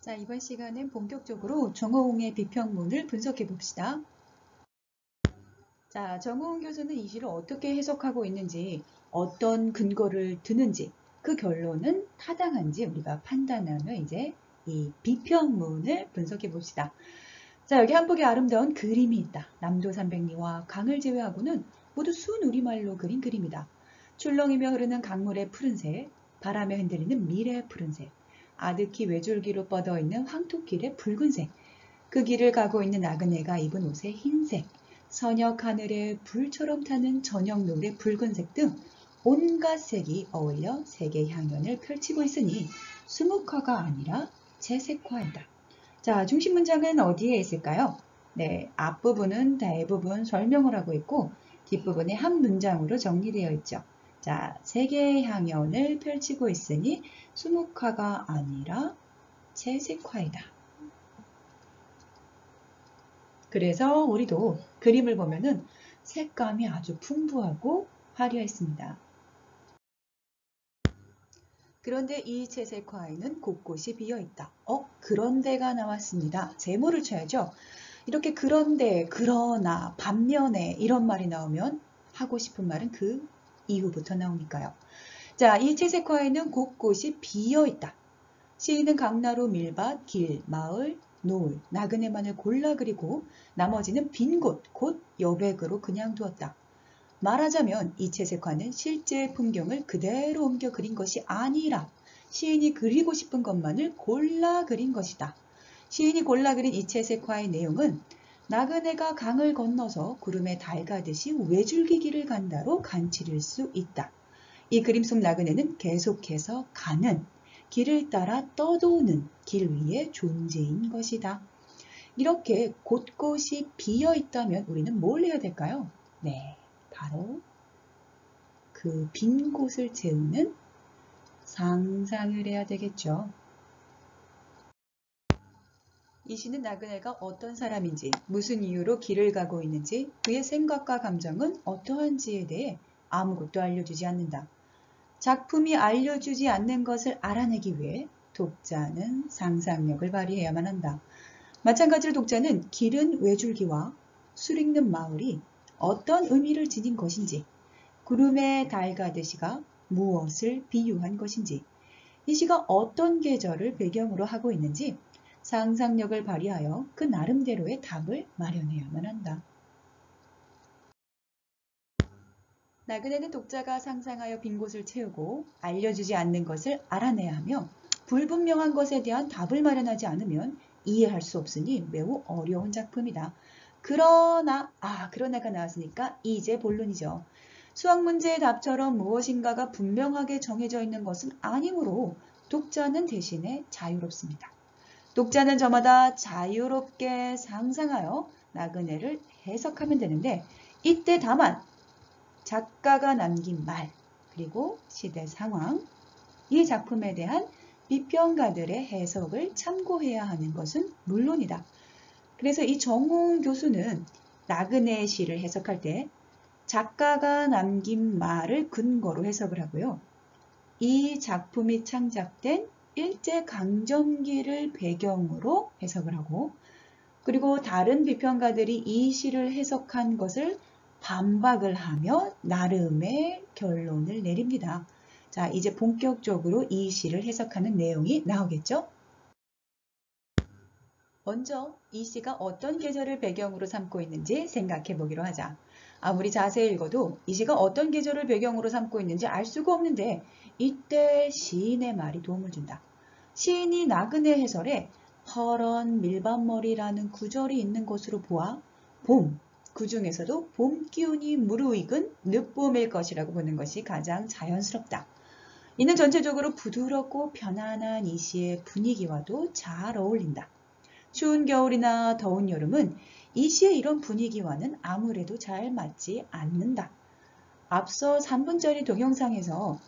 자, 이번 시간엔 본격적으로 정호웅의 비평문을 분석해 봅시다. 자, 정호웅 교수는 이 시를 어떻게 해석하고 있는지, 어떤 근거를 드는지, 그 결론은 타당한지 우리가 판단하며 이제 이 비평문을 분석해 봅시다. 자, 여기 한복에 아름다운 그림이 있다. 남도 삼백리와 강을 제외하고는 모두 순우리말로 그린 그림이다. 출렁이며 흐르는 강물의 푸른색, 바람에 흔들리는 밀의 푸른색, 아득히 외줄기로 뻗어있는 황토길의 붉은색, 그 길을 가고 있는 나그네가 입은 옷의 흰색, 서녁 하늘에 불처럼 타는 저녁 노을의 붉은색 등 온갖 색이 어울려 색의 향연을 펼치고 있으니 수묵화가 아니라 채색화이다. 자, 중심 문장은 어디에 있을까요? 네, 앞부분은 대부분 설명을 하고 있고 뒷부분에 한 문장으로 정리되어 있죠. 자, 색의 향연을 펼치고 있으니 수묵화가 아니라 채색화이다. 그래서 우리도 그림을 보면은 색감이 아주 풍부하고 화려했습니다. 그런데 이 채색화에는 곳곳이 비어있다. 그런데가 나왔습니다. 제모를 쳐야죠. 이렇게 그런데, 그러나, 반면에 이런 말이 나오면 하고 싶은 말은 그 이후부터 나오니까요. 자, 이 채색화에는 곳곳이 비어있다. 시인은 강나루, 밀밭, 길, 마을, 노을, 나그네만을 골라 그리고 나머지는 빈 곳, 곧 여백으로 그냥 두었다. 말하자면 이 채색화는 실제 풍경을 그대로 옮겨 그린 것이 아니라 시인이 그리고 싶은 것만을 골라 그린 것이다. 시인이 골라 그린 이 채색화의 내용은 나그네가 강을 건너서 구름에 달가듯이 외줄기 길을 간다로 간치릴 수 있다. 이 그림 속 나그네는 계속해서 가는, 길을 따라 떠도는 길 위의 존재인 것이다. 이렇게 곳곳이 비어 있다면 우리는 뭘 해야 될까요? 네, 바로 그 빈 곳을 채우는 상상을 해야 되겠죠. 이 시는 나그네가 어떤 사람인지, 무슨 이유로 길을 가고 있는지, 그의 생각과 감정은 어떠한지에 대해 아무것도 알려주지 않는다. 작품이 알려주지 않는 것을 알아내기 위해 독자는 상상력을 발휘해야만 한다. 마찬가지로 독자는 길은 외줄기와 술 익는 마을이 어떤 의미를 지닌 것인지, 구름에 달가듯이가 무엇을 비유한 것인지, 이 시가 어떤 계절을 배경으로 하고 있는지 상상력을 발휘하여 그 나름대로의 답을 마련해야만 한다. 나그네는 독자가 상상하여 빈 곳을 채우고 알려주지 않는 것을 알아내야 하며 불분명한 것에 대한 답을 마련하지 않으면 이해할 수 없으니 매우 어려운 작품이다. 그러나가 나왔으니까 이제 본론이죠. 수학 문제의 답처럼 무엇인가가 분명하게 정해져 있는 것은 아니므로 독자는 대신에 자유롭습니다. 독자는 저마다 자유롭게 상상하여 나그네를 해석하면 되는데 이때 다만 작가가 남긴 말, 그리고 시대 상황, 이 작품에 대한 비평가들의 해석을 참고해야 하는 것은 물론이다. 그래서 이 정호웅 교수는 나그네의 시를 해석할 때 작가가 남긴 말을 근거로 해석을 하고요. 이 작품이 창작된 일제강점기를 배경으로 해석을 하고, 그리고 다른 비평가들이 이 시를 해석한 것을 반박을 하며 나름의 결론을 내립니다. 자, 이제 본격적으로 이 시를 해석하는 내용이 나오겠죠? 먼저 이 시가 어떤 계절을 배경으로 삼고 있는지 생각해 보기로 하자. 아무리 자세히 읽어도 이 시가 어떤 계절을 배경으로 삼고 있는지 알 수가 없는데 이때 시인의 말이 도움을 준다. 시인이 나그네 해설에 퍼런 밀밭머리라는 구절이 있는 것으로 보아 봄, 그 중에서도 봄 기운이 무르익은 늦봄일 것이라고 보는 것이 가장 자연스럽다. 이는 전체적으로 부드럽고 편안한 이 시의 분위기와도 잘 어울린다. 추운 겨울이나 더운 여름은 이 시의 이런 분위기와는 아무래도 잘 맞지 않는다. 앞서 3분짜리 동영상에서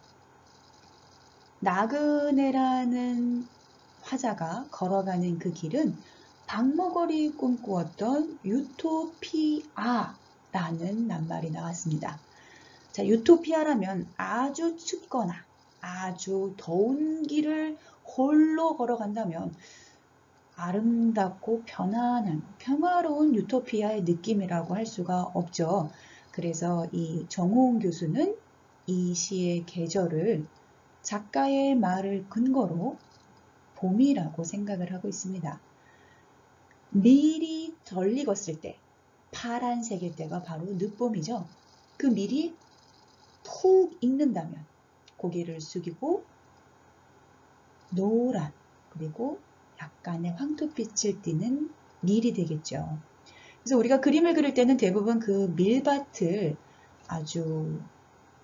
나그네라는 화자가 걸어가는 그 길은 박머걸이 꿈꾸었던 유토피아라는 낱말이 나왔습니다. 자, 유토피아라면 아주 춥거나 아주 더운 길을 홀로 걸어간다면 아름답고 편안한 평화로운 유토피아의 느낌이라고 할 수가 없죠. 그래서 이 정호은 교수는 이 시의 계절을 작가의 말을 근거로 봄이라고 생각을 하고 있습니다. 밀이 덜 익었을 때 파란색일 때가 바로 늦봄이죠. 그 밀이 푹 익는다면 고개를 숙이고 노란 그리고 약간의 황토빛을 띠는 밀이 되겠죠. 그래서 우리가 그림을 그릴 때는 대부분 그 밀밭을 아주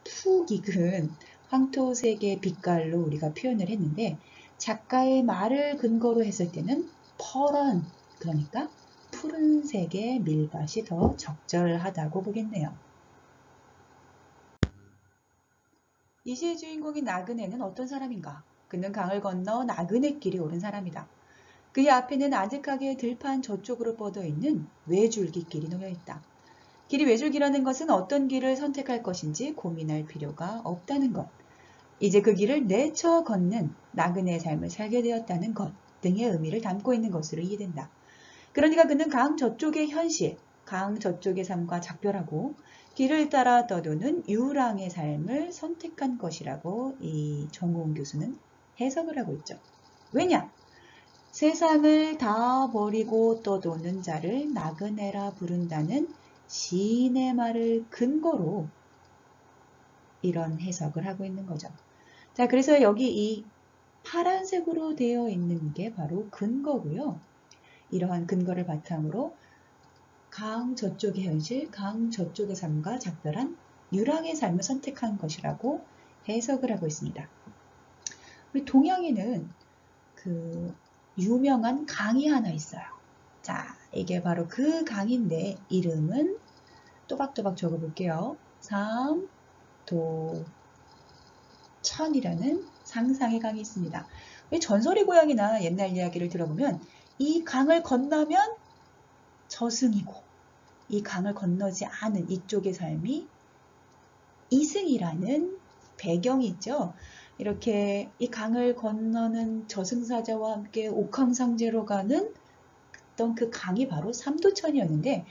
푹 익은 황토색의 빛깔로 우리가 표현을 했는데 작가의 말을 근거로 했을 때는 퍼런 그러니까 푸른색의 밀밭이 더 적절하다고 보겠네요. 이 시의 주인공인 나그네는 어떤 사람인가? 그는 강을 건너 나그네길에 오른 사람이다. 그의 앞에는 아득하게 들판 저쪽으로 뻗어 있는 외줄기길이 놓여 있다. 길이 외줄기라는 것은 어떤 길을 선택할 것인지 고민할 필요가 없다는 것. 이제 그 길을 내쳐 걷는 나그네의 삶을 살게 되었다는 것 등의 의미를 담고 있는 것으로 이해된다. 그러니까 그는 강 저쪽의 현실, 강 저쪽의 삶과 작별하고 길을 따라 떠도는 유랑의 삶을 선택한 것이라고 이 정호은 교수는 해석을 하고 있죠. 왜냐? 세상을 다 버리고 떠도는 자를 나그네라 부른다는 시인의 말을 근거로 이런 해석을 하고 있는 거죠. 자, 그래서 여기 이 파란색으로 되어 있는 게 바로 근거고요. 이러한 근거를 바탕으로 강 저쪽의 현실, 강 저쪽의 삶과 작별한 유랑의 삶을 선택한 것이라고 해석을 하고 있습니다. 우리 동양에는 그 유명한 강이 하나 있어요. 자, 이게 바로 그 강인데 이름은 또박또박 적어볼게요. 삼도천이라는 상상의 강이 있습니다. 전설의 고향이나 옛날 이야기를 들어보면 이 강을 건너면 저승이고 이 강을 건너지 않은 이쪽의 삶이 이승이라는 배경이 있죠. 이렇게 이 강을 건너는 저승사자와 함께 옥황상제로 가는 어떤 그 강이 바로 삼도천이었는데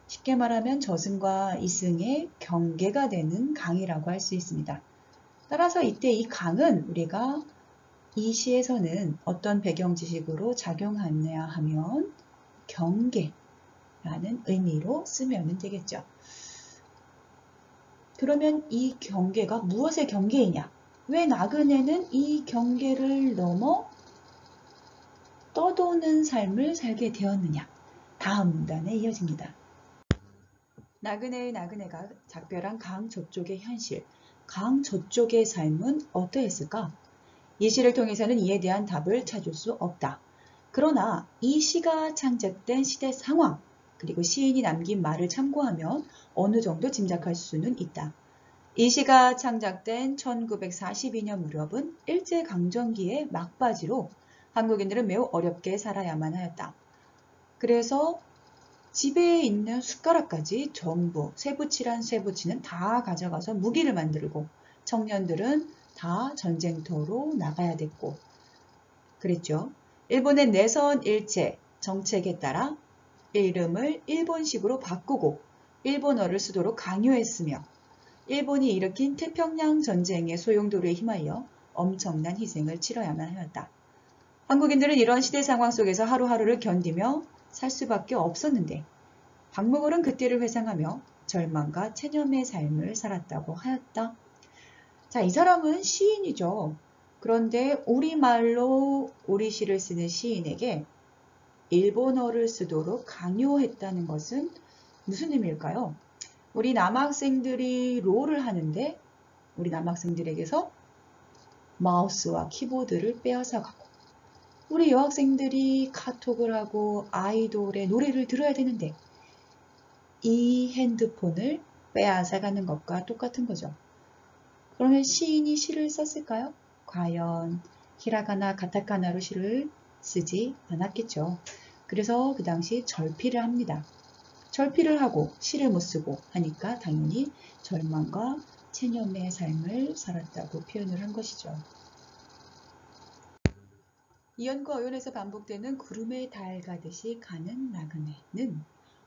쉽게 말하면 저승과 이승의 경계가 되는 강이라고 할 수 있습니다. 따라서 이때 이 강은 우리가 이 시에서는 어떤 배경 지식으로 작용하냐 하면 경계라는 의미로 쓰면 되겠죠. 그러면 이 경계가 무엇의 경계이냐? 왜 나그네는 이 경계를 넘어 떠도는 삶을 살게 되었느냐? 다음 문단에 이어집니다. 나그네의 나그네가 작별한 강 저쪽의 현실, 강 저쪽의 삶은 어떠했을까? 이 시를 통해서는 이에 대한 답을 찾을 수 없다. 그러나 이 시가 창작된 시대 상황, 그리고 시인이 남긴 말을 참고하면 어느 정도 짐작할 수는 있다. 이 시가 창작된 1942년 무렵은 일제강점기의 막바지로 한국인들은 매우 어렵게 살아야만 하였다. 그래서 집에 있는 숟가락까지 전부 쇠붙이란 쇠붙이는 다 가져가서 무기를 만들고 청년들은 다 전쟁터로 나가야 됐고 그랬죠. 일본의 내선 일체 정책에 따라 이름을 일본식으로 바꾸고 일본어를 쓰도록 강요했으며 일본이 일으킨 태평양 전쟁의 소용돌이에 힘하여 엄청난 희생을 치러야만 하였다. 한국인들은 이런 시대 상황 속에서 하루하루를 견디며 살 수밖에 없었는데 박목월은 그때를 회상하며 절망과 체념의 삶을 살았다고 하였다. 자, 이 사람은 시인이죠. 그런데 우리말로 우리 시를 쓰는 시인에게 일본어를 쓰도록 강요했다는 것은 무슨 의미일까요? 우리 남학생들이 롤을 하는데 우리 남학생들에게서 마우스와 키보드를 빼앗아 가고 우리 여학생들이 카톡을 하고 아이돌의 노래를 들어야 되는데 이 핸드폰을 빼앗아가는 것과 똑같은 거죠. 그러면 시인이 시를 썼을까요? 과연 히라가나 가타카나로 시를 쓰지 않았겠죠. 그래서 그 당시 절필을 합니다. 절필을 하고 시를 못 쓰고 하니까 당연히 절망과 체념의 삶을 살았다고 표현을 한 것이죠. 이연과 어연에서 반복되는 구름에 달 가듯이 가는 나그네는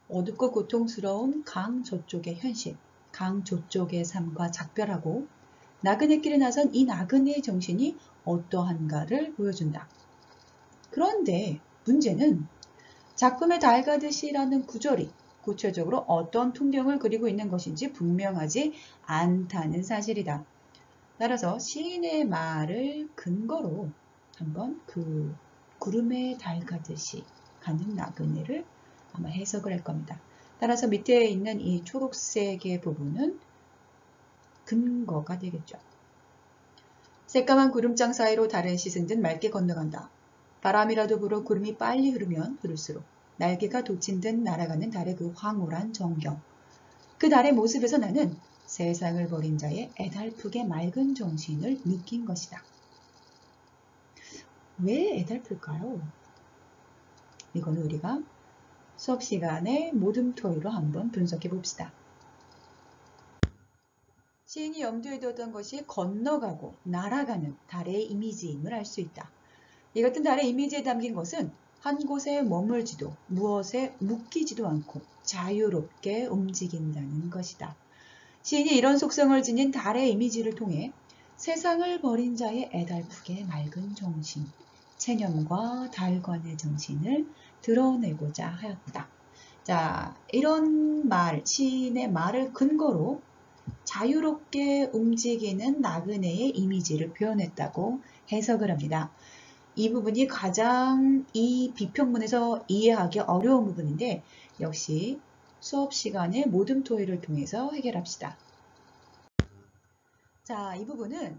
어둡고 고통스러운 강 저쪽의 현실, 강 저쪽의 삶과 작별하고 나그네길에 나선 이 나그네의 정신이 어떠한가를 보여준다. 그런데 문제는 작품에 달 가듯이라는 구절이 구체적으로 어떤 풍경을 그리고 있는 것인지 분명하지 않다는 사실이다. 따라서 시인의 말을 근거로 한번 그 구름에 달 가듯이 가는 나그네를 아마 해석을 할 겁니다. 따라서 밑에 있는 이 초록색의 부분은 근거가 되겠죠. 새까만 구름장 사이로 달은 씻은 듯 맑게 건너간다. 바람이라도 불어 구름이 빨리 흐르면 흐를수록 날개가 돋친 듯 날아가는 달의 그 황홀한 정경. 그 달의 모습에서 나는 세상을 버린 자의 애달프게 맑은 정신을 느낀 것이다. 왜 애달플까요? 이거는 우리가 수업 시간에 모둠토이로 한번 분석해 봅시다. 시인이 염두에 두었던 것이 건너가고 날아가는 달의 이미지임을 알 수 있다. 이 같은 달의 이미지에 담긴 것은 한 곳에 머물지도 무엇에 묶이지도 않고 자유롭게 움직인다는 것이다. 시인이 이런 속성을 지닌 달의 이미지를 통해 세상을 버린 자의 애달프게 맑은 정신, 체념과 달관의 정신을 드러내고자 하였다. 자, 이런 말, 시인의 말을 근거로 자유롭게 움직이는 나그네의 이미지를 표현했다고 해석을 합니다. 이 부분이 가장 이 비평문에서 이해하기 어려운 부분인데 역시 수업 시간에 모둠토이를 통해서 해결합시다. 자, 이 부분은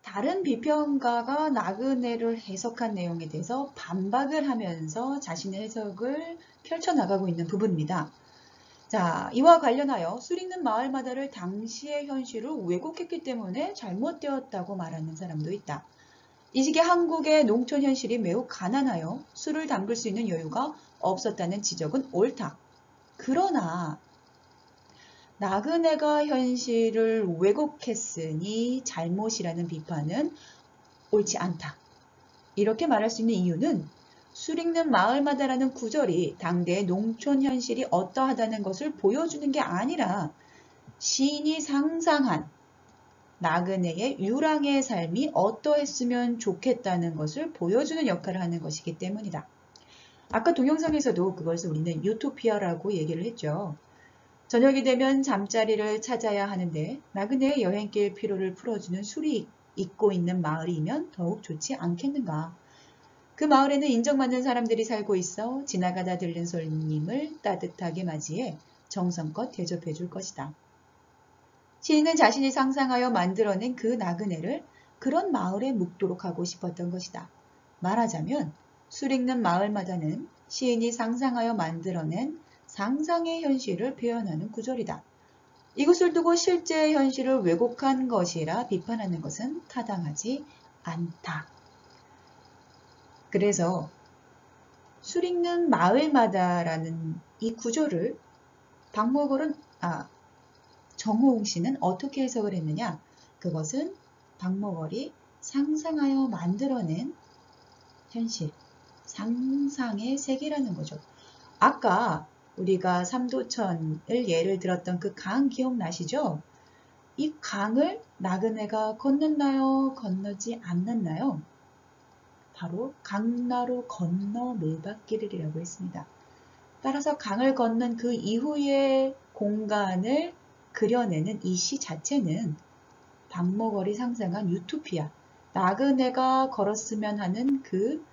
다른 비평가가 나그네를 해석한 내용에 대해서 반박을 하면서 자신의 해석을 펼쳐나가고 있는 부분입니다. 자, 이와 관련하여 술 있는 마을마다를 당시의 현실을 왜곡했기 때문에 잘못되었다고 말하는 사람도 있다. 이 시기에 한국의 농촌 현실이 매우 가난하여 술을 담글 수 있는 여유가 없었다는 지적은 옳다. 그러나 나그네가 현실을 왜곡했으니 잘못이라는 비판은 옳지 않다. 이렇게 말할 수 있는 이유는 술 있는 마을마다라는 구절이 당대의 농촌 현실이 어떠하다는 것을 보여주는 게 아니라 시인이 상상한 나그네의 유랑의 삶이 어떠했으면 좋겠다는 것을 보여주는 역할을 하는 것이기 때문이다. 아까 동영상에서도 그것을 우리는 유토피아라고 얘기를 했죠. 저녁이 되면 잠자리를 찾아야 하는데 나그네의 여행길 피로를 풀어주는 술이 있고 있는 마을이면 더욱 좋지 않겠는가. 그 마을에는 인정받는 사람들이 살고 있어 지나가다 들른 손님을 따뜻하게 맞이해 정성껏 대접해 줄 것이다. 시인은 자신이 상상하여 만들어낸 그 나그네를 그런 마을에 묵도록 하고 싶었던 것이다. 말하자면 술 읽는 마을마다는 시인이 상상하여 만들어낸 상상의 현실을 표현하는 구절이다. 이것을 두고 실제 현실을 왜곡한 것이라 비판하는 것은 타당하지 않다. 그래서 술 읽는 마을마다라는 이 구절을 정호웅 씨는 어떻게 해석을 했느냐? 그것은 박목월이 상상하여 만들어낸 현실, 상상의 세계라는 거죠. 아까 우리가 삼도천을 예를 들었던 그 강 기억나시죠? 이 강을 나그네가 건넜나요? 건너지 않았나요? 바로 강나루 건너 밀밭길이라고 했습니다. 따라서 강을 건넌 그 이후의 공간을 그려내는 이 시 자체는 박목월이 상상한 유토피아, 나그네가 걸었으면 하는 그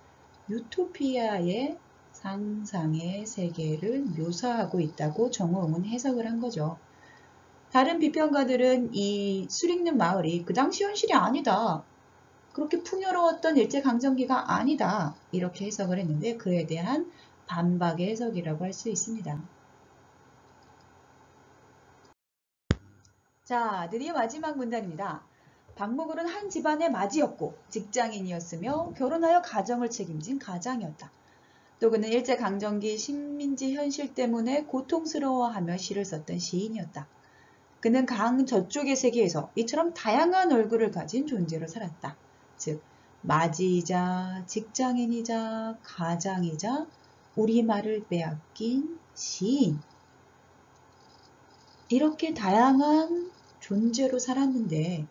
유토피아의 상상의 세계를 묘사하고 있다고 정호웅은 해석을 한 거죠. 다른 비평가들은 이 술 읽는 마을이 그 당시 현실이 아니다. 그렇게 풍요로웠던 일제강점기가 아니다. 이렇게 해석을 했는데 그에 대한 반박의 해석이라고 할 수 있습니다. 자, 드디어 마지막 문단입니다. 박목월은 한 집안의 맏이었고 직장인이었으며 결혼하여 가정을 책임진 가장이었다. 또 그는 일제강점기 식민지 현실 때문에 고통스러워하며 시를 썼던 시인이었다. 그는 강 저쪽의 세계에서 이처럼 다양한 얼굴을 가진 존재로 살았다. 즉, 맞이이자 직장인이자 가장이자 우리말을 빼앗긴 시인. 이렇게 다양한 존재로 살았는데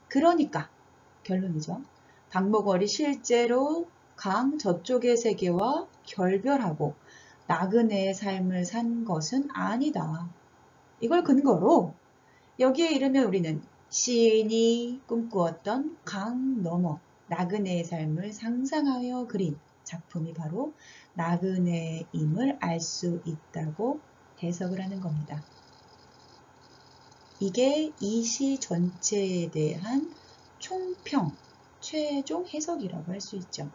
그러니까 결론이죠. 박목월이 실제로 강 저쪽의 세계와 결별하고 나그네의 삶을 산 것은 아니다. 이걸 근거로 여기에 이르면 우리는 시인이 꿈꾸었던 강 너머 나그네의 삶을 상상하여 그린 작품이 바로 나그네임을 알 수 있다고 해석을 하는 겁니다. 이게 이 시 전체에 대한 총평, 최종 해석이라고 할 수 있죠.